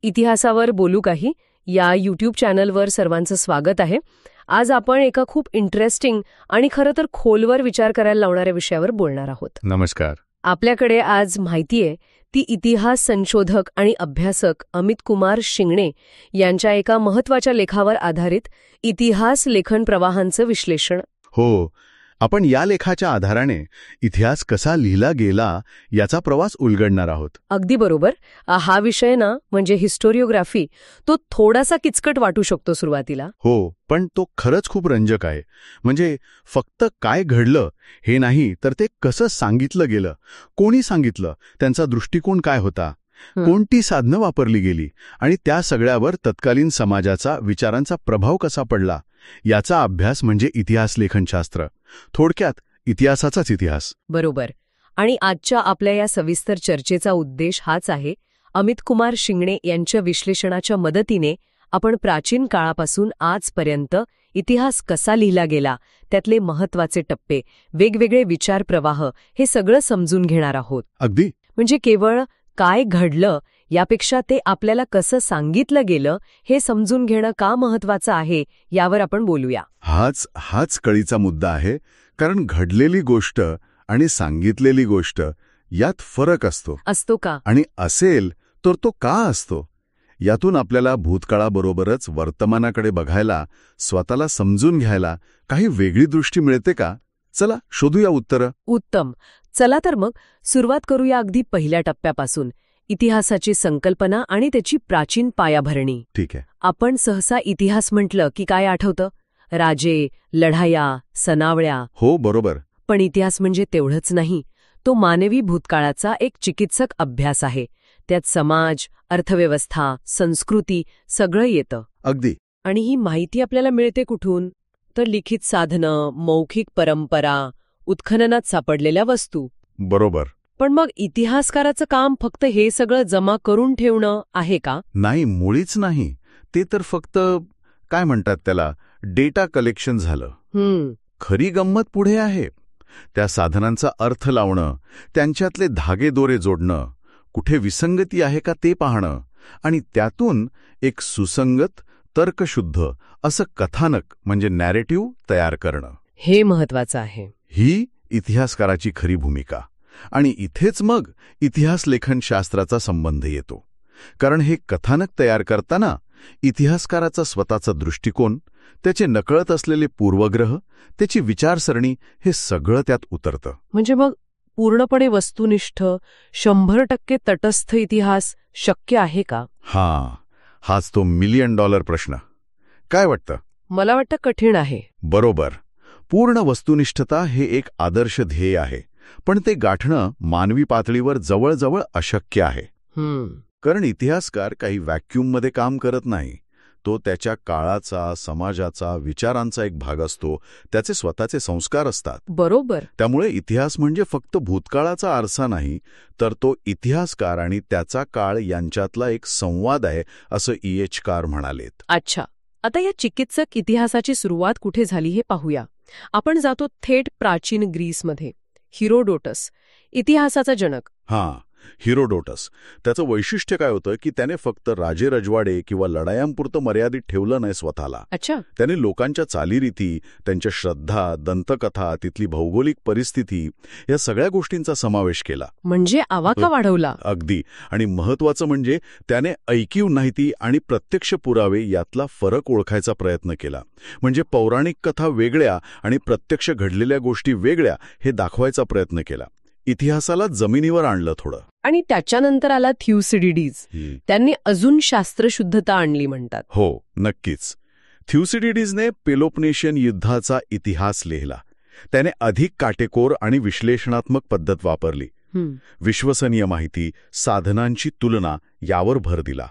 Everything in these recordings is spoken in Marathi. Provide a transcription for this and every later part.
इतिहासावर बोलू काही या यूट्यूब चॅनलवर सर्वांचं स्वागत आहे. आज आपण एका खूप इंटरेस्टिंग आणि खरं तर खोलवर विचार करायला लावणाऱ्या विषयावर बोलणार आहोत. नमस्कार. आपल्याकडे आज माहिती आहे ती इतिहास संशोधक आणि अभ्यासक अमित कुमार शिंगणे यांच्या एका महत्वाच्या लेखावर आधारित इतिहास लेखन प्रवाहांचं विश्लेषण. हो, आपण या लेखाच्या आधाराने इतिहास कसा लिहिला गेला याचा प्रवास उलगडणार आहोत. अगदी बरोबर. हा विषय ना म्हणजे हिस्टोरिओग्राफी तो थोडासा किचकट वाटू शकतो सुरुवातीला. हो, पण तो खरंच खूप रंजक आहे. म्हणजे फक्त काय घडलं हे नाही, तर ते कसं सांगितलं गेलं, कोणी सांगितलं, त्यांचा दृष्टिकोन काय होता, कोणती साधनं वापरली गेली आणि त्या सगळ्यावर तत्कालीन समाजाचा विचारांचा प्रभाव कसा पडला याचा अभ्यास म्हणजे इतिहास लेखनशास्त्र. थोडक्यात इतिहासाचाच इतिहास. बरोबर. आणि आजच्या आपल्या या सविस्तर चर्चेचा उद्देश हाच आहे. अमित कुमार शिंगणे यांच्या विश्लेषणाच्या मदतीने आपण प्राचीन काळापासून आजपर्यंत इतिहास कसा लिहिला गेला, त्यातले महत्वाचे टप्पे, वेगवेगळे विचार प्रवाह हे सगळं समजून घेणार आहोत. अगदी. म्हणजे केवळ काय घडलं यापेक्षा ते आपल्याला कसं सांगितलं गेलं हे समजून घेणं का महत्वाचं आहे यावर आपण बोलूया. हाच कळीचा मुद्दा आहे. कारण घडलेली गोष्ट आणि सांगितलेली गोष्ट यात फरक असतो का? आणि असेल तर तो का असतो यातून आपल्याला भूतकाळाबरोबरच वर्तमानाकडे बघायला, स्वतःला समजून घ्यायला काही वेगळी दृष्टी मिळते का? चला शोधूया उत्तरं. उत्तम. चला तर मग सुरुवात करूया अगदी पहिल्या टप्प्यापासून, इतिहासाची संकल्पना आणि त्याची प्राचीन पायाभरणी. ठीक आहे. आपण सहसा इतिहास म्हटलं की काय आठवतं? राजे, लढाया, सनावळ्या. हो, बरोबर. पण इतिहास म्हणजे तेवढंच नाही. तो मानवी भूतकाळाचा एक चिकित्सक अभ्यास आहे. त्यात समाज, अर्थव्यवस्था, संस्कृती सगळं येतं. अगदी. आणि ही माहिती आपल्याला मिळते कुठून? तर लिखित साधनं, मौखिक परंपरा, उत्खननात सापडलेल्या वस्तू. बरोबर. पण मग इतिहासकाराचं काम फक्त हे सगळं जमा करून ठेवणं आहे का? नाही, मुळीच नाही. ते तर फक्त काय म्हणतात त्याला, डेटा कलेक्शन झालं. खरी गंमत पुढे आहे. त्या साधनांचा अर्थ लावणं, त्यांच्यातले धागेदोरे जोडणं, कुठे विसंगती आहे का ते पाहणं आणि त्यातून एक सुसंगत, तर्कशुद्ध असं कथानक म्हणजे नॅरेटिव्ह तयार करणं. हे महत्वाचं आहे. ही इतिहासकाराची खरी भूमिका. आणि इथेच मग इतिहास लेखनशास्त्राचा संबंध येतो. कारण हे कथानक तयार करताना इतिहासकाराचा स्वतःचा दृष्टिकोन, त्याचे नकळत असलेले पूर्वग्रह, त्याची विचारसरणी हे सगळं त्यात उतरतं. म्हणजे मग पूर्णपणे वस्तुनिष्ठ 100% तटस्थ इतिहास शक्य आहे का? हाच तो $1 मिलियन प्रश्न. काय वाटतं? मला वाटतं कठीण आहे. बरोबर. पूर्ण वस्तुनिष्ठता हे एक आदर्श ध्येय आहे, पण ते गाठणं मानवी पातळीवर जवळजवळ अशक्य आहे. कारण इतिहासकार काही व्हॅक्यूममध्ये काम करत नाही. तो त्याच्या काळाचा, समाजाचा, विचारांचा एक भाग असतो. त्याचे स्वतःचे संस्कार असतात. बरोबर. त्यामुळे इतिहास म्हणजे फक्त भूतकाळाचा आरसा नाही, तर तो इतिहासकार आणि त्याचा काळ यांच्यातला एक संवाद आहे, असं E.H. कार म्हणालेत. अच्छा. आता या चिकित्सक इतिहासाची सुरुवात कुठे झाली हे पाहूया. आपण जातो थेट प्राचीन ग्रीसमध्ये. हिरोडोटस, इतिहासाचा जनक. हिरोडोटस. त्याचं वैशिष्ट्य काय होतं की त्याने फक्त राजे-रजवाडे किंवा लढायांपुरतं मर्यादित ठेवलं नाही स्वतःला. अच्छा. त्याने लोकांच्या चालीरीती, त्यांच्या श्रद्धा, दंतकथा, तिथली भौगोलिक परिस्थिती या सगळ्या गोष्टींचा समावेश केला. म्हणजे आवाका वाढवला. अगदी. आणि महत्वाचं म्हणजे त्याने ऐकीव माहिती आणि प्रत्यक्ष पुरावे यातला फरक ओळखायचा प्रयत्न केला. म्हणजे पौराणिक कथा वेगळ्या आणि प्रत्यक्ष घडलेल्या गोष्टी वेगळ्या हे दाखवायचा प्रयत्न केला. इतिहासाला जमिनीवर आणलं थोडं. आणि त्याच्यानंतर आला थ्युसिडिडीज. त्यांनी अजून शास्त्रशुद्धता आणली म्हणतात. हो, नक्कीच. थ्युसिडिडीजने पेलोपनेशियन युद्धाचा इतिहास लिहिला. त्याने अधिक काटेकोर आणि विश्लेषणात्मक पद्धत वापरली. विश्वसनीय माहिती, साधनांची तुलना यावर भर दिला.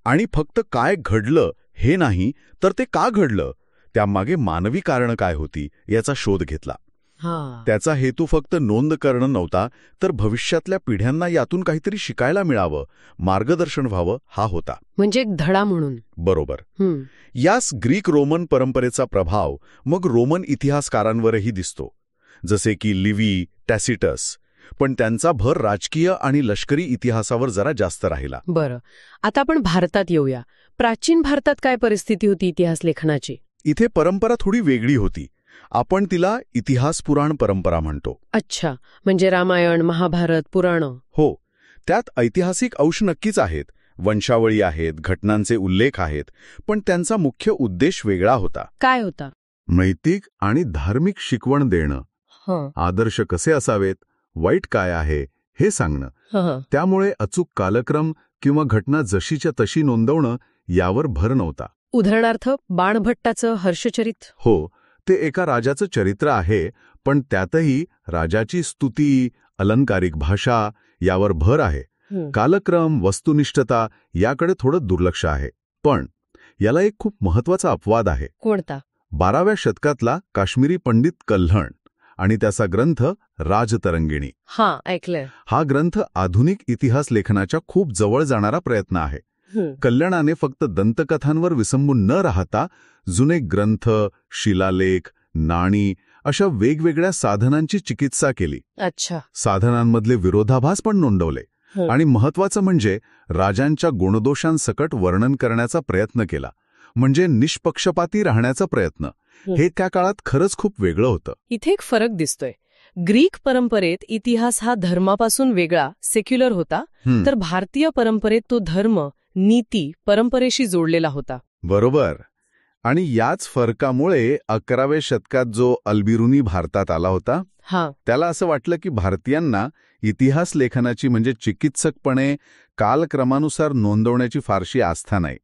आणि फक्त काय घडलं हे नाही, तर ते का घडलं, त्यामागे मानवी कारणं काय होती याचा शोध घेतला. त्याचा हेतू फक्त नोंद करणं नव्हता, तर भविष्यातल्या पिढ्यांना यातून काहीतरी शिकायला मिळावं, मार्गदर्शन व्हावं हा होता. म्हणजे एक धडा म्हणून. बरोबर. यास ग्रीक रोमन परंपरेचा प्रभाव मग रोमन इतिहासकारांवरही दिसतो. जसे की लिव्ही, टॅसिटस पण त्यांचा भर राजकीय आणि लष्करी इतिहासावर जरा जास्त राहिला. बरं, आता आपण भारतात येऊया. प्राचीन भारतात काय परिस्थिती होती इतिहास लेखनाची? इथे परंपरा थोडी वेगळी होती. आपण तिला इतिहास पुराण परंपरा म्हणतो. अच्छा, म्हणजे रामायण, महाभारत, पुराणं. हो, त्यात ऐतिहासिक अंश नक्कीच आहेत, वंशावळी आहेत, घटनांचे उल्लेख आहेत, पण त्यांचा मुख्य उद्देश वेगळा होता. काय होता? नैतिक आणि धार्मिक शिकवण देणं, आदर्श कसे असावेत, वाईट काय आहे हे सांगणं. त्यामुळे अचूक कालक्रम किंवा घटना जशीच्या तशी नोंदवणं यावर भर नव्हता. उदाहरणार्थ बाणभट्टाचं हर्षचरित. हो, ते एका राजाचं चरित्र आहे, पण त्यातही राजाची स्तुती, अलंकारिक भाषा यावर भर आहे. कालक्रम, वस्तुनिष्ठता याकडे थोडं दुर्लक्ष आहे. पण याला एक खूप महत्वाचा अपवाद आहे. कोणता? 12व्या शतकातला काश्मीरी पंडित कल्हण आणि त्याचा ग्रंथ राजतरंगिणी. ऐकलंय. हा ग्रंथ आधुनिक इतिहास लेखनाच्या खूप जवळ जाणारा प्रयत्न आहे. कल्याणाने फक्त दंतकथांवर विसंबून न राहता जुने ग्रंथ, शिलालेख, नाणी अशा वेगवेगळ्या साधनांची चिकित्सा केली. अच्छा. साधनांमधले विरोधाभास पण नोंदवले आणि महत्वाचं म्हणजे राजांच्या गुणदोषांसकट वर्णन करण्याचा प्रयत्न केला. म्हणजे निष्पक्षपाती राहण्याचा प्रयत्न. हे त्या काळात खरंच खूप वेगळं होतं. इथे एक फरक दिसतोय. ग्रीक परंपरेत इतिहास हा धर्मापासून वेगळा, सेक्युलर होता, तर भारतीय परंपरेत तो धर्म, नीती, परंपरेशी जोडलेला होता. बरोबर. आणि याच फरकामुळे 11व्या शतकात जो अल्बिरुनी भारतात आला होता, त्याला असं वाटलं की भारतीयांना इतिहास लेखनाची म्हणजे चिकित्सकपणे कालक्रमानुसार नोंदवण्याची फारशी आस्था नाही.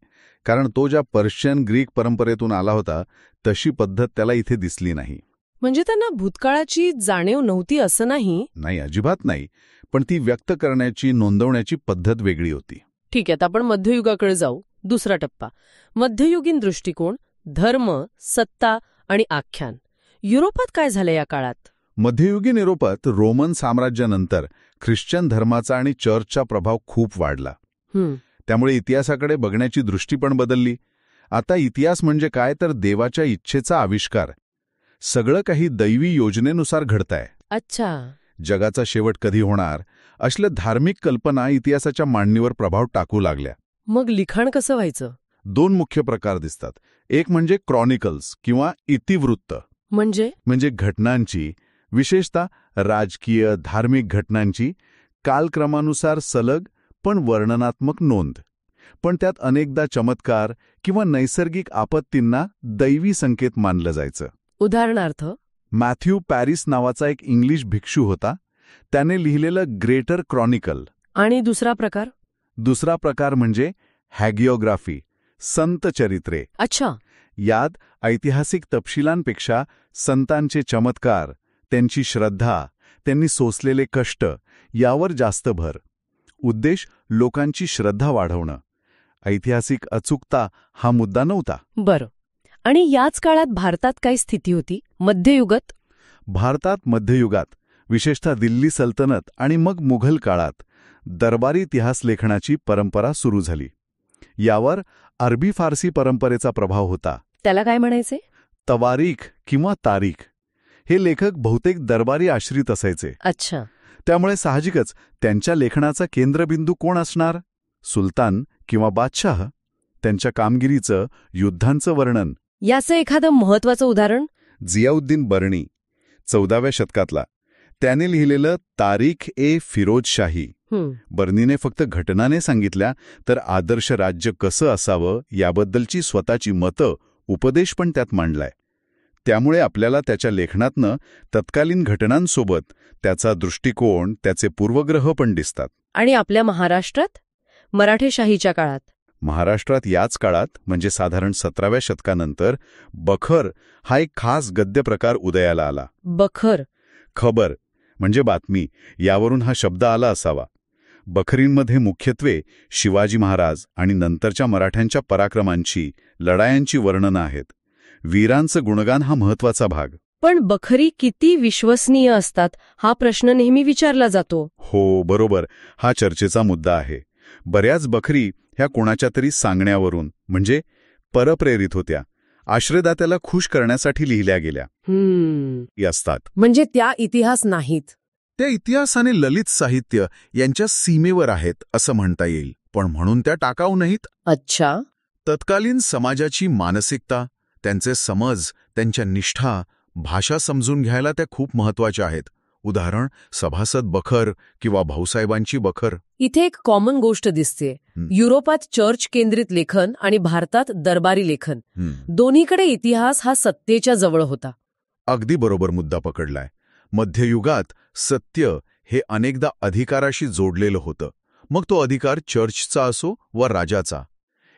कारण तो ज्या पर्शियन ग्रीक परंपरेतून आला होता तशी पद्धत त्याला इथे दिसली नाही. म्हणजे त्यांना भूतकाळाची जाणीव नव्हती असं नाही? नाही, अजिबात नाही. पण ती व्यक्त करण्याची, नोंदवण्याची पद्धत वेगळी होती. ठीक आहे, आता आपण मध्ययुगाकडे जाऊ. दुसरा टप्पा, मध्ययुगीन दृष्टिकोन, धर्म, सत्ता आणि आख्यान. युरोपात काय झालं या काळात? मध्ययुगीन युरोपात रोमन साम्राज्यानंतर ख्रिश्चन धर्माचा आणि चर्चचा प्रभाव खूप वाढला. त्यामुळे इतिहासाकडे बघण्याची दृष्टी पण बदलली. आता इतिहास म्हणजे काय तर देवाच्या इच्छेचा आविष्कार. सगळं काही दैवी योजनेनुसार घडतंय. अच्छा. जगाचा शेवट कधी होणार असल्या धार्मिक कल्पना इतिहासाच्या मांडणीवर प्रभाव टाकू लागल्या. मग लिखाण कसं व्हायचं? 2 मुख्य प्रकार दिसतात. एक म्हणजे क्रॉनिकल्स किंवा इतिवृत्त. म्हणजे घटनांची, विशेषतः राजकीय, धार्मिक घटनांची कालक्रमानुसार सलग पण वर्णनात्मक नोंद. पण त्यात अनेकदा चमत्कार किंवा नैसर्गिक आपत्तींना दैवी संकेत मानलं जायचं. उदाहरणार्थ, मॅथ्यू पॅरिस नावाचा एक इंग्लिश भिक्षू होता. त्याने लिहिलेलं ग्रेटर क्रॉनिकल. आणि दुसरा प्रकार म्हणजे हॅगिओग्राफी, संत चरित्रे. अच्छा. यात ऐतिहासिक तपशिलांपेक्षा संतांचे चमत्कार, त्यांची श्रद्धा, त्यांनी सोसलेले कष्ट यावर जास्त भर. उद्देश लोकांची श्रद्धा वाढवणं. ऐतिहासिक अचूकता हा मुद्दा नव्हता. बरं. आणि याच काळात भारतात काय स्थिती होती? मध्ययुगात? भारतात मध्ययुगात, विशेषतः दिल्ली सल्तनत आणि मग मुघल काळात दरबारी इतिहास लेखनाची परंपरा सुरू झाली. यावर अरबी फारसी परंपरेचा प्रभाव होता. त्याला काय म्हणायचे? तवारीख किंवा तारीख. हे लेखक बहुतेक दरबारी आश्रित असायचे. अच्छा. त्यामुळे साहजिकच त्यांच्या लेखनाचा केंद्रबिंदू कोण असणार? सुलतान किंवा बादशाह. त्यांच्या कामगिरीचं, युद्धांचं वर्णन. याचं एखादं महत्वाचं उदाहरण? जियाउद्दीन बर्णी, 14व्या शतकातला. त्याने लिहिलेलं तारीख ए फिरोजशाही. बर्नीने फक्त घटनाने सांगितल्या, तर आदर्श राज्य कसं असावं याबद्दलची स्वतःची मतं, उपदेश पण त्यात मांडलाय. त्यामुळे आपल्याला त्याच्या लेखनातनं तत्कालीन घटनांसोबत त्याचा दृष्टिकोन, त्याचे पूर्वग्रह पण दिसतात. आणि आपल्या महाराष्ट्रात? मराठेशाहीच्या काळात? महाराष्ट्रात याच काळात म्हणजे साधारण 17व्या शतकानंतर बखर हा एक खास गद्य प्रकार उदयाला आला. बखर? खबर म्हणजे बातमी, यावरून हा शब्द आला असावा. बखरींमध्ये मुख्यत्वे शिवाजी महाराज आणि नंतरच्या मराठ्यांच्या पराक्रमांची, लढायांची वर्णनं आहेत. वीरांचं गुणगान हा महत्वाचा भाग. पण बखरी किती विश्वसनीय असतात हा प्रश्न नेहमी विचारला जातो. हो, बरोबर. हा चर्चेचा मुद्दा आहे. बऱ्याच बखरी ह्या कोणाच्या तरी सांगण्यावरून म्हणजे परप्रेरित होत्या, आश्रयदात्याला खुश करण्यासाठी लिहिल्या गेल्या असतात. म्हणजे त्या इतिहास नाहीत. त्या इतिहास आणि ललित साहित्य यांच्या सीमेवर आहेत असं म्हणता येईल, पण म्हणून त्या टाकाऊ नाहीत. अच्छा. तत्कालीन समाजाची मानसिकता, त्यांचे समज, त्यांच्या निष्ठा, भाषा समजून घ्यायला त्या खूप महत्वाच्या आहेत. उदाहरण सभासद बखर किंवा भाऊसाहेबांची बखर. इथे एक कॉमन गोष्ट दिसते. युरोपात चर्च केंद्रित लेखन आणि भारतात दरबारी लेखन. दोन्हीकडे इतिहास हा सत्तेच्या जवळ होता. अगदी बरोबर मुद्दा पकडलाय. मध्ययुगात सत्य हे अनेकदा अधिकाराशी जोडलेलं होतं. मग तो अधिकार चर्चचा असो व राजाचा.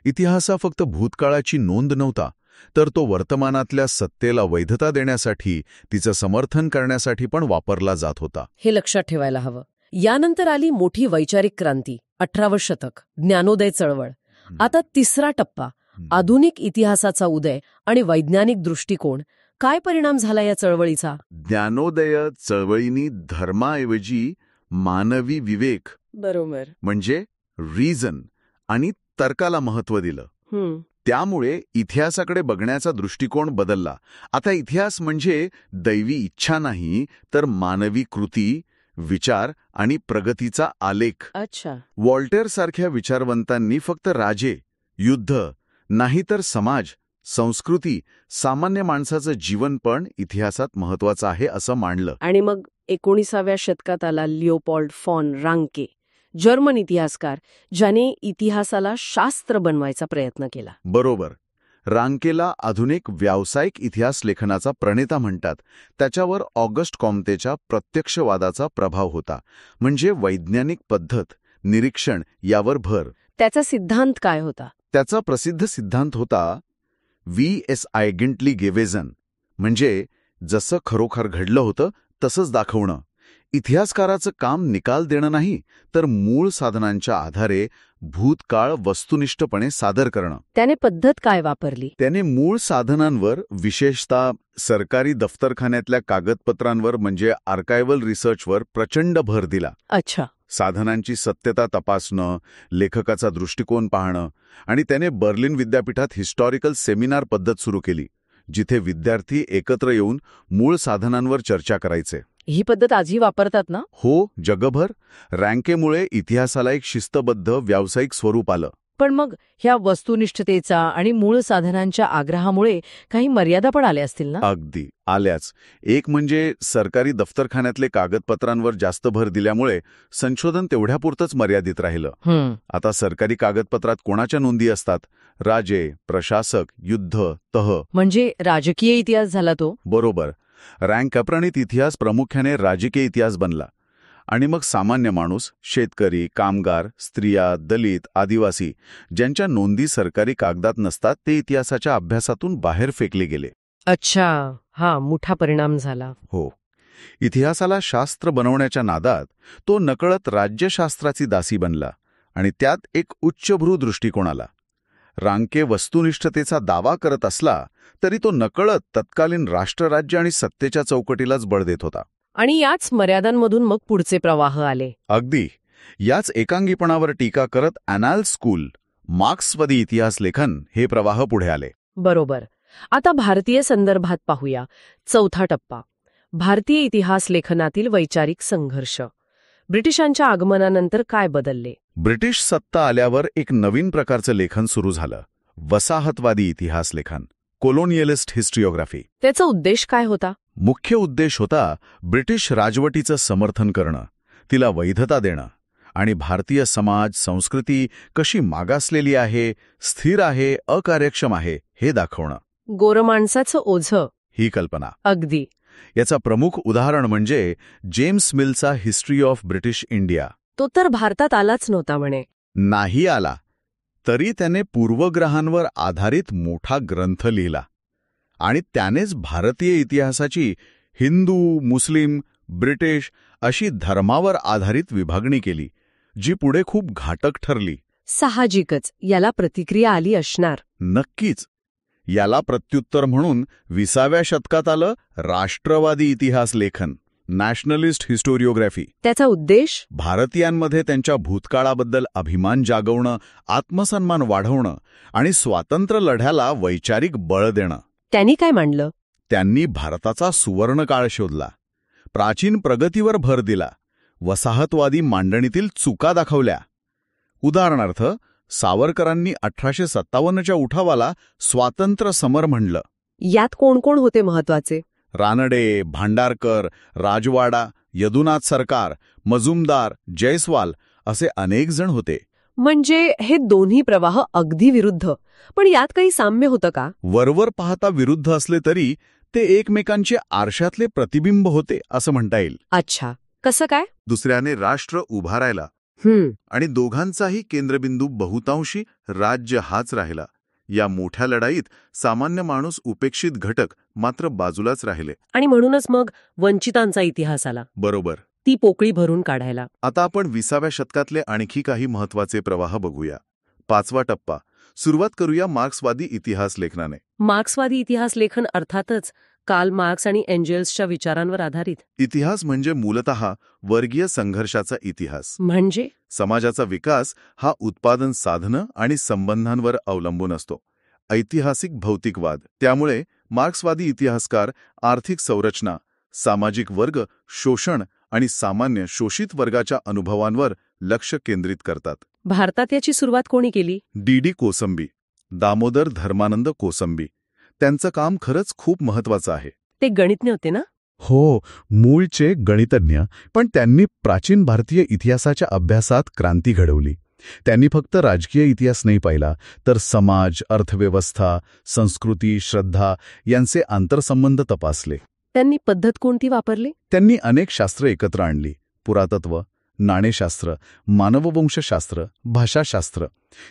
इतिहास हा फक्त भूतकाळाची नोंद नव्हता, तर तो वर्तमानातल्या सत्तेला वैधता देण्यासाठी, तिचं समर्थन करण्यासाठी पण वापरला जात होता. हे लक्षात ठेवायला हवं. यानंतर आली मोठी वैचारिक क्रांती, 18वे शतक, ज्ञानोदय चळवळ. आता तिसरा टप्पा, आधुनिक इतिहासाचा उदय आणि वैज्ञानिक दृष्टिकोन. काय परिणाम झाला या चळवळीचा? ज्ञानोदय चळवळींनी धर्माऐवजी मानवी विवेक, बरोबर, म्हणजे रिझन आणि तर्काला महत्त्व दिलं. त्यामुळे इतिहासाकडे बघण्याचा दृष्टिकोन बदलला. आता इतिहास म्हणजे दैवी इच्छा नाही, तर मानवी कृती, विचार आणि प्रगतीचा आलेख. अच्छा. वॉल्टेर सारख्या विचारवंतांनी फक्त राजे, युद्ध नाही, तर समाज, संस्कृती, सामान्य माणसाचं जीवन पण इतिहासात महत्वाचं आहे असं मांडलं. आणि मग 19व्या शतकात आला लिओपोल्ड फॉन रांके, जर्मन इतिहासकार, ज्याने इतिहासाला शास्त्र बनवायचा प्रयत्न केला. बरोबर. रांकेला आधुनिक व्यावसायिक इतिहास लेखनाचा प्रणेता म्हणतात. त्याच्यावर ऑगस्ट कॉम्तेच्या प्रत्यक्षवादाचा प्रभाव होता. म्हणजे वैज्ञानिक पद्धत, निरीक्षण यावर भर. त्याचा सिद्धांत काय होता? त्याचा प्रसिद्ध सिद्धांत होता VS आयगेंटली गेवेझन, म्हणजे जसं खरोखर घडलं होतं तसंच दाखवणं. इतिहासकाराचं काम निकाल देणं नाही, तर मूळ साधनांच्या आधारे भूतकाळ वस्तुनिष्ठपणे सादर करणं. त्याने पद्धत काय वापरली? त्याने मूळ साधनांवर, विशेषतः सरकारी दफ्तरखान्यातल्या कागदपत्रांवर म्हणजे आर्कायव्हल रिसर्चवर प्रचंड भर दिला. अच्छा. साधनांची सत्यता तपासणं, लेखकाचा दृष्टिकोन पाहणं. आणि त्याने बर्लिन विद्यापीठात हिस्टॉरिकल सेमिनार पद्धत सुरू केली, जिथे विद्यार्थी एकत्र येऊन मूळ साधनांवर चर्चा करायचे. ही पद्धत आजही वापरतात ना? हो, जगभर. रँकेमुळे इतिहासाला एक शिस्तबद्ध व्यावसायिक स्वरूप आलं. पण मग ह्या वस्तुनिष्ठतेचा आणि मूळ साधनांच्या आग्रहामुळे काही मर्यादा पण आल्या असतील ना? अगदी आल्याच. एक म्हणजे सरकारी दफ्तरखान्यातले कागदपत्रांवर जास्त भर दिल्यामुळे संशोधन तेवढ्यापुरतंच मर्यादित राहिलं. आता सरकारी कागदपत्रात कोणाच्या नोंदी असतात? राजे, प्रशासक, युद्ध, तह. म्हणजे राजकीय इतिहास झाला तो. बरोबर. रँक अप्रणित इतिहास प्रामुख्याने राजकीय इतिहास बनला. आणि मग सामान्य माणूस, शेतकरी, कामगार, स्त्रिया, दलित, आदिवासी, ज्यांच्या नोंदी सरकारी कागदात नसतात, ते इतिहासाच्या अभ्यासातून बाहेर फेकले गेले. अच्छा. हा मोठा परिणाम झाला. हो. इतिहासाला शास्त्र बनवण्याच्या नादात तो नकळत राज्यशास्त्राची दासी बनला आणि त्यात एक उच्चभ्रू दृष्टिकोन आला. रांके वस्तुनिष्ठतेचा दावा करत असला तरी तो नकळत तत्कालीन राष्ट्रराज्य आणि सत्तेच्या चौकटीलाच बळ देत होता. आणि याच मर्यादांमधून मग पुढचे प्रवाह आले. अगदी. याच एकांगीपणावर टीका करत ॲनाल स्कूल, मार्क्सवादी इतिहास लेखन हे प्रवाह पुढे आले. बरोबर. आता भारतीय संदर्भात पाहूया. चौथा टप्पा, भारतीय इतिहास लेखनातील वैचारिक संघर्ष. ब्रिटिशांच्या आगमनानंतर काय बदलले? ब्रिटिश सत्ता आल्यावर एक नवीन प्रकारचं लेखन सुरू झालं, वसाहतवादी इतिहास लेखन, कोलोनियलिस्ट हिस्ट्रिओग्राफी. त्याचा उद्देश काय होता? मुख्य उद्देश होता ब्रिटिश राजवटीचं समर्थन करणं, तिला वैधता देणं आणि भारतीय समाज, संस्कृती कशी मागासलेली आहे, स्थिर आहे, अकार्यक्षम आहे हे दाखवणं. गोरमाणसाचं ओझं, ही कल्पना. अगदी. याचा प्रमुख उदाहरण म्हणजे जेम्स मिलचा हिस्ट्री ऑफ ब्रिटिश इंडिया. तो तर भारतात आलाच नव्हता म्हणे. नाही आला, तरी त्याने पूर्वग्रहांवर आधारित मोठा ग्रंथ लिहिला. आणि त्यानेच भारतीय इतिहासाची हिंदू, मुस्लिम, ब्रिटिश अशी धर्मावर आधारित विभागणी केली, जी पुढे खूप घातक ठरली. साहजिकच याला प्रतिक्रिया आली असणार. नक्कीच. याला प्रत्युत्तर म्हणून 20व्या शतकात आलं राष्ट्रवादी इतिहास लेखन, नॅशनलिस्ट हिस्टोरिओग्राफी. त्याचा उद्देश भारतीयांमध्ये त्यांच्या भूतकाळाबद्दल अभिमान जागवणं, आत्मसन्मान वाढवणं आणि स्वातंत्र्य लढ्याला वैचारिक बळ देणं. त्यांनी काय मांडलं? त्यांनी भारताचा सुवर्णकाळ शोधला. प्राचीन प्रगतीवर भर दिला, वसाहतवादी मांडणीतील चुका दाखवल्या. उदाहरणार्थ, सावरकरांनी 1857च्या उठावाला स्वातंत्र्य समर म्हणलं. यात कोण कोण होते महत्वाचे? रानडे, भांडारकर, राजवाडा, यदुनाथ सरकार, मजुमदार, जयस्वाल असे अनेक जण होते. म्हणजे हे दोन्ही प्रवाह अगदी विरुद्ध, पण यात काही साम्य होतं का? वरवर पाहता विरुद्ध असले तरी ते एकमेकांचे आरशातले प्रतिबिंब होते असं म्हणता येईल. अच्छा, कसं काय? दुसऱ्याने राष्ट्र उभारायला आणि दोघांचाही केंद्रबिंदू बहुतांशी राज्य हाच राहिला. या मोठ्या लढाईत सामान्य माणूस उपेक्षित घटक मात्र बाजूलाच राहिले. आणि म्हणूनच मग वंचितांचा इतिहास आला. बरोबर. ती पोकळी भरून काढायला. आता आपण 20व्या शतकातले आणखी काही महत्वाचे प्रवाह बघूया. 5वा टप्पा. सुरुवात करूया मार्क्सवादी इतिहास लेखनाने. मार्क्सवादी इतिहास लेखन अर्थातच कार्ल मार्क्स आणि एंजेल्सच्या विचारांवर आधारित. इतिहास म्हणजे मूलतः वर्गीय संघर्षाचा इतिहास. म्हणजे समाजाचा विकास हा उत्पादन साधनं आणि संबंधांवर अवलंबून असतो. ऐतिहासिक भौतिकवाद. त्यामुळे मार्क्सवादी इतिहासकार आर्थिक संरचना, सामाजिक वर्ग, शोषण आणि सामान्य शोषित वर्गाच्या अनुभवांवर लक्ष केंद्रित करतात. भारतात याची सुरुवात कोणी केली? डी कोसंबी, दामोदर धर्मानंद कोसंबी. त्यांचं काम खरंच खूप महत्वाचं आहे. ते गणितज्ञ होते ना? हो, मूळचे गणितज्ञ, पण त्यांनी प्राचीन भारतीय इतिहासाच्या अभ्यासात क्रांती घडवली. त्यांनी फक्त राजकीय इतिहास नाही पाहिला, तर समाज, अर्थव्यवस्था, संस्कृती, श्रद्धा यांचे आंतरसंबंध तपासले. त्यांनी पद्धत कोणती वापरली? त्यांनी अनेक शास्त्र एकत्र आणली. पुरातत्व, नाणेशास्त्र, मानववंशशास्त्र, भाषाशास्त्र.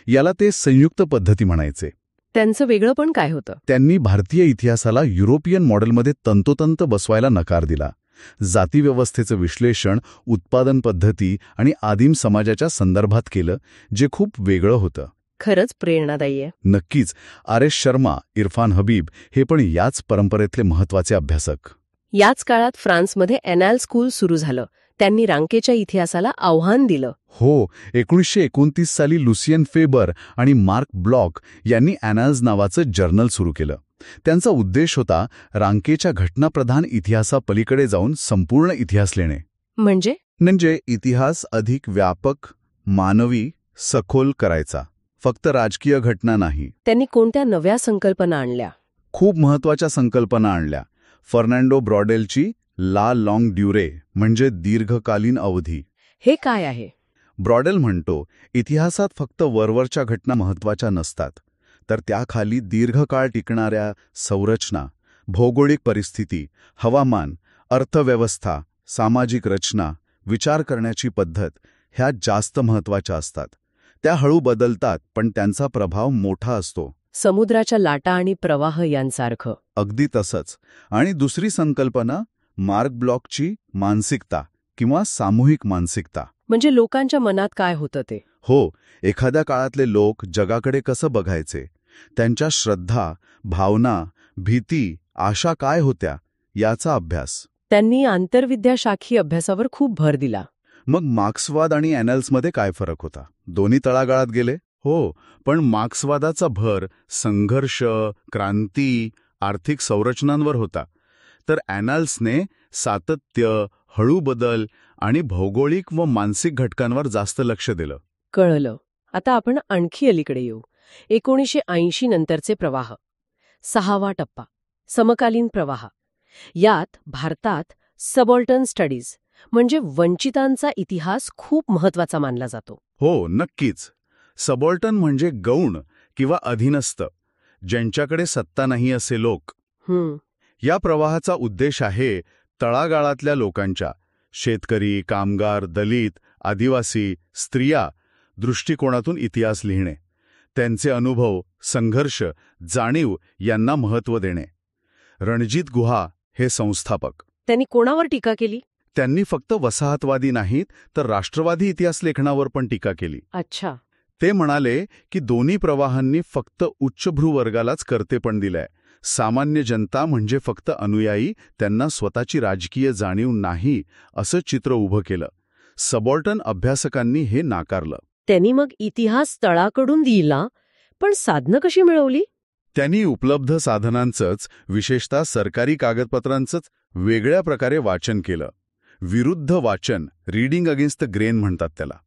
याला ते संयुक्त पद्धती म्हणायचे. त्यांचं वेगळं पण काय होतं? त्यांनी भारतीय इतिहासाला युरोपियन मॉडेलमध्ये तंतोतंत बसवायला नकार दिला. जातीव्यवस्थेचं विश्लेषण उत्पादन पद्धती आणि आदिम समाजाच्या संदर्भात केलं, जे खूप वेगळं होतं. खरंच प्रेरणादायी आहे. नक्कीच. आर.एस. शर्मा, इरफान हबीब हे पण याच परंपरेतले महत्वाचे अभ्यासक. याच काळात फ्रान्समध्ये एनाल स्कूल सुरू झालं. त्यांनी रांकेच्या इतिहासाला आव्हान दिलं. हो, 1929 साली लुसियन फेबर आणि मार्क ब्लॉक यांनी ॲनाल्स नावाचं जर्नल सुरू केलं. त्यांचा उद्देश होता रांकेच्या घटनाप्रधान इतिहासापलीकडे जाऊन संपूर्ण इतिहास लिहिणे. म्हणजे इतिहास अधिक व्यापक, मानवी, सखोल करायचा, फक्त राजकीय घटना नाही. त्यांनी कोणत्या नव्या संकल्पना आणल्या? खूप महत्वाच्या संकल्पना आणल्या. फर्नांडो ब्रॉडेलची ला लाँग ड्युरे म्हणजे दीर्घकालीन अवधी. हे काय आहे? ब्रॉडेल म्हणतो, इतिहासात फक्त वरवरच्या घटना महत्वाच्या नसतात, तर त्याखाली दीर्घकाळ टिकणाऱ्या संरचना, भौगोलिक परिस्थिती, हवामान, अर्थव्यवस्था, सामाजिक रचना, विचार करण्याची पद्धत ह्या जास्त महत्वाच्या असतात. त्या हळू बदलतात, पण त्यांचा प्रभाव मोठा असतो. समुद्राच्या लाटा आणि प्रवाह यांसारखं. अगदी तसंच. आणि दुसरी संकल्पना मार्क ब्लॉकची मानसिकता किंवा सामूहिक मानसिकता. म्हणजे लोकांच्या मनात काय होतं ते. हो, एखाद्या काळातले लोक जगाकडे कसं बघायचे, त्यांच्या श्रद्धा, भावना, भीती, आशा काय होत्या याचा अभ्यास. त्यांनी आंतरविद्याशाखी अभ्यासावर खूप भर दिला. मग मार्क्सवाद आणि ॲनल्समध्ये काय फरक होता? दोन्ही तळागाळात गेले? हो, पण मार्क्सवादाचा भर संघर्ष, क्रांती, आर्थिक संरचनांवर होता, तर ॲनल्सने सातत्य, हळू बदल आणि भौगोलिक व मानसिक घटकांवर जास्त लक्ष दिलं. कळलं. आता आपण आणखी अलीकडे येऊ. 1980 नंतरचे प्रवाह. 6वा टप्पा, समकालीन प्रवाह. यात भारतात सबऑल्टर्न स्टडीज म्हणजे वंचितांचा इतिहास खूप महत्वाचा मानला जातो. हो, नक्कीच. सबऑल्टर्न म्हणजे गौण किंवा अधीनस्थ, ज्यांच्याकडे सत्ता नाही असे लोक. या प्रवाहाचा उद्देश आहे तळागाळातल्या लोकांच्या, शेतकरी, कामगार, दलित, आदिवासी, स्त्रिया दृष्टिकोनातून इतिहास लिहिणे. त्यांचे अनुभव, संघर्ष, जाणीव यांना महत्त्व देणे. रणजित गुहा हे संस्थापक. त्यांनी कोणावर टीका केली? त्यांनी फक्त वसाहतवादी नाहीत, तर राष्ट्रवादी इतिहास लेखनावर पण टीका केली. अच्छा. ते म्हणाले की दोन्ही प्रवाहांनी फक्त उच्चभ्रू वर्गालाच कर्तेपण दिलंय. सामान्य जनता म्हणजे फक्त अनुयायी, त्यांना स्वतःची राजकीय जाणीव नाही असं चित्र उभं केलं. सबऑल्टर्न अभ्यासकांनी हे नाकारलं. त्यांनी मग इतिहास तळाकडून दिला, पण साधनं कशी मिळवली? त्यांनी उपलब्ध साधनांचंच, विशेषतः सरकारी कागदपत्रांचंच वेगळ्या प्रकारे वाचन केलं. विरुद्ध वाचन, रीडिंग अगेन्स्ट द ग्रेन म्हणतात त्याला.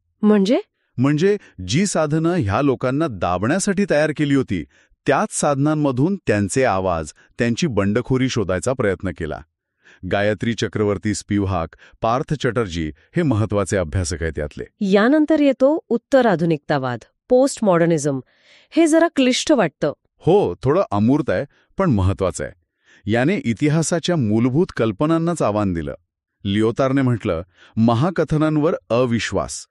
म्हणजे जी साधनं ह्या लोकांना दाबण्यासाठी तयार केली होती, त्याच साधनांमधून त्यांचे आवाज, त्यांची बंडखोरी शोधायचा प्रयत्न केला. गायत्री चक्रवर्ती स्पिव्हाक, पार्थ चटर्जी हे महत्वाचे अभ्यासक आहेत यातले. यानंतर येतो उत्तर आधुनिकतावाद, पोस्ट मॉडर्निझम. हे जरा क्लिष्ट वाटतं. हो, थोडं अमूर्त आहे, पण महत्वाचं आहे. याने इतिहासाच्या मूलभूत कल्पनांनाच आव्हान दिलं. लिओतारने म्हटलं, महाकथनांवर अविश्वास.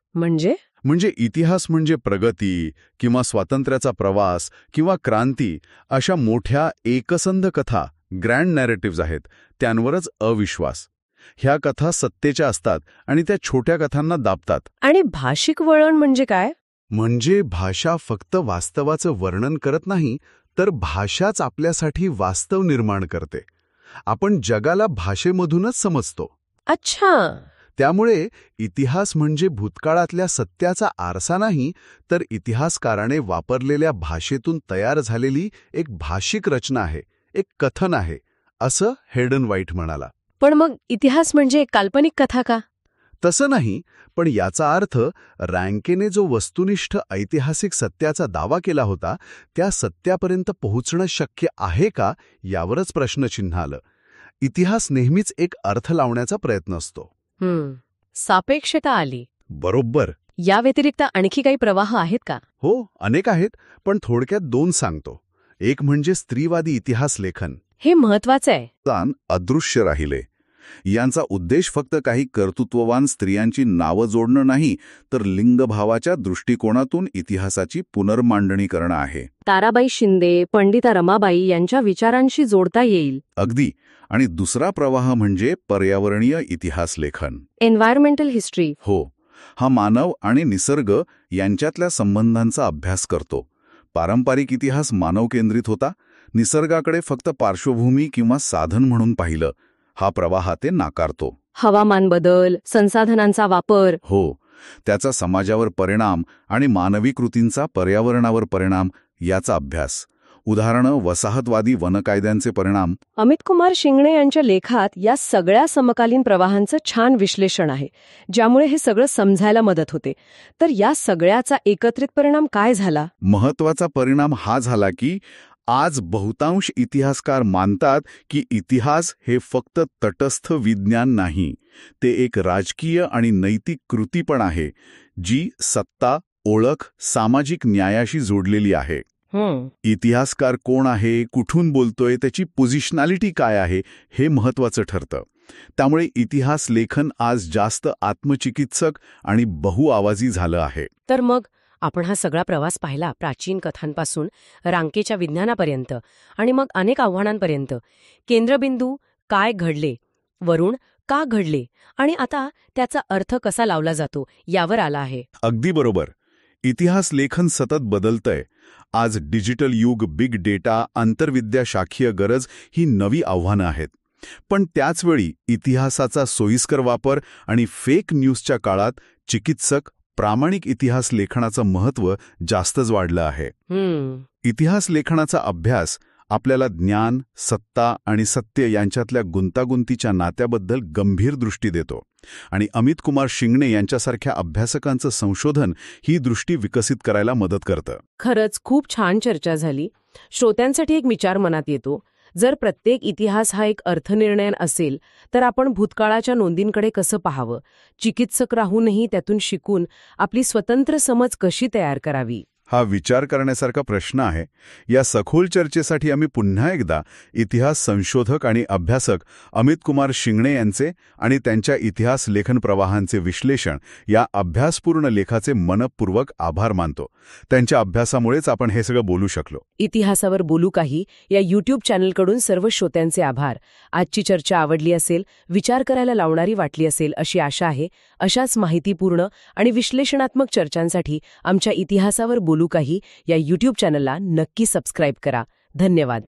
म्हणजे इतिहास म्हणजे प्रगती किंवा स्वातंत्र्याचा प्रवास किंवा क्रांती अशा मोठ्या एकसंध कथा, ग्रँड नॅरेटिव्ज आहेत, त्यांवरच अविश्वास. ह्या कथा सत्तेच्या असतात आणि त्या छोट्या कथांना दाबतात. आणि भाषिक वळण म्हणजे काय? म्हणजे भाषा फक्त वास्तवाचं वर्णन करत नाही, तर भाषाच आपल्यासाठी वास्तव निर्माण करते. आपण जगाला भाषेमधूनच समजतो. अच्छा. त्यामुळे इतिहास म्हणजे भूतकाळातल्या सत्याचा आरसा नाही, तर इतिहासकाराने वापरलेल्या भाषेतून तयार झालेली एक भाषिक रचना आहे, एक कथन आहे, असं हेडन व्हाईट म्हणाला. पण मग इतिहास म्हणजे काल्पनिक कथा का? तसं नाही, पण याचा अर्थ रँकेने जो वस्तुनिष्ठ ऐतिहासिक सत्याचा दावा केला होता, त्या सत्यापर्यंत पोहोचणं शक्य आहे का, यावरच प्रश्नचिन्ह आलं. इतिहास नेहमीच एक अर्थ लावण्याचा प्रयत्न असतो. सापेक्षता आली. बरोबर. या व्यतिरिक्त आणखी काही प्रवाह आहेत का? हो, अनेक आहेत, पण थोडक्यात दोन सांगतो. एक म्हणजे स्त्रीवादी इतिहास लेखन. हे महत्वाचं आहे. अदृश्य राहिले. यांचा उद्देश फक्त काही कर्तृत्ववान स्त्रियांची नावं जोडणं नाही, तर लिंगभावाच्या दृष्टिकोनातून इतिहासाची पुनर्मांडणी करणं आहे. ताराबाई शिंदे, पंडिता रमाबाई यांच्या विचारांशी जोडता येईल. अगदी. आणि दुसरा प्रवाह म्हणजे पर्यावरणीय इतिहास लेखन. Environmental history. हो, हा मानव आणि निसर्ग यांच्यातल्या संबंधांचा अभ्यास करतो. पारंपरिक इतिहास मानव केंद्रित होता, निसर्गाकडे फक्त पार्श्वभूमी किंवा साधन म्हणून पाहिलं. हा प्रवाह ते नाकारतो. हवामान बदल, संसाधनांचा वापर. हो, त्याचा समाजावर परिणाम आणि मानवी कृतींचा पर्यावरणावर परिणाम याचा अभ्यास. उदाहरणं, वसाहतवादी वनकायद्यांचे परिणाम. अमित कुमार शिंगणे यांच्या लेखात या सगळ्या समकालीन प्रवाहांचं छान विश्लेषण आहे, ज्यामुळे हे सगळं समजायला मदत होते. तर या सगळ्याचा एकत्रित परिणाम काय झाला? महत्वाचा परिणाम हा झाला की आज बहुतांश इतिहासकार मानतात की इतिहास हे फक्त तटस्थ विज्ञान नाही, ते एक राजकीय आणि नैतिक कृती पण आहे, जी सत्ता, ओळख, सामाजिक न्यायाशी जोडलेली आहे. इतिहासकार कोण आहे, कुठून बोलतोय, त्याची पोझिशनॅलिटी काय आहे, हे महत्वाचं ठरतं. त्यामुळे इतिहास लेखन आज जास्त आत्मचिकित्सक आणि बहुआवाजी झालं आहे. तर मग आपण हा सगळा प्रवास पाहिला, प्राचीन कथांपासून रांकेच्या विज्ञानापर्यंत आणि मग अनेक आव्हानांपर्यंत. केंद्रबिंदू काय घडले, वरून का घडले आणि आता त्याचा अर्थ कसा लावला जातो यावर आला आहे. अगदी बरोबर. इतिहास लेखन सतत बदलतंय. आज डिजिटल युग, बिग डेटा, आंतरविद्या शाखीय गरज ही नवी आव्हानं आहेत. पण त्याचवेळी इतिहासाचा सोयीस्कर वापर आणि फेक न्यूजच्या काळात चिकित्सक, प्रामाणिक इतिहास लेखनाचं महत्त्व जास्तच वाढलं आहे. इतिहास लेखनाचा अभ्यास आपल्याला ज्ञान, सत्ता आणि सत्य यांच्यातल्या गुंतागुंतीच्या नात्याबद्दल गंभीर दृष्टी देतो. आणि अमित कुमार शिंगणे यांच्यासारख्या अभ्यासकांचं संशोधन ही दृष्टी विकसित करायला मदत करतं. खरंच खूप छान चर्चा झाली. श्रोत्यांसाठी एक विचार मनात येतो. जर प्रत्येक इतिहास हा एक अर्थनिर्णय असेल, तर आपण भूतकाळाच्या नोंदींकडे कसं पाहावं? चिकित्सक राहूनही त्यातून शिकून आपली स्वतंत्र समज कशी तयार करावी? हा विचार करण्यासारखा प्रश्न आहे. या सखोल चर्चेसाठी आम्ही पुन्हा एकदा इतिहास संशोधक आणि अभ्यासक अमित कुमार शिंगणे यांचे आणि त्यांच्या इतिहास लेखन प्रवाहांचे विश्लेषण या अभ्यासपूर्ण लेखाचे मनपूर्वक आभार मानतो. त्यांच्या अभ्यासामुळेच आपण हे सगळं बोलू शकलो. इतिहासावर बोलू काही या यूट्यूब चॅनलकडून सर्व श्रोत्यांचे आभार. आजची चर्चा आवडली असेल, विचार करायला लावणारी वाटली असेल अशी आशा आहे. अशाच माहितीपूर्ण आणि विश्लेषणात्मक चर्चांसाठी आमच्या इतिहासावर बोलू काही या यूट्यूब चॅनलला नक्की सबस्क्राईब करा. धन्यवाद.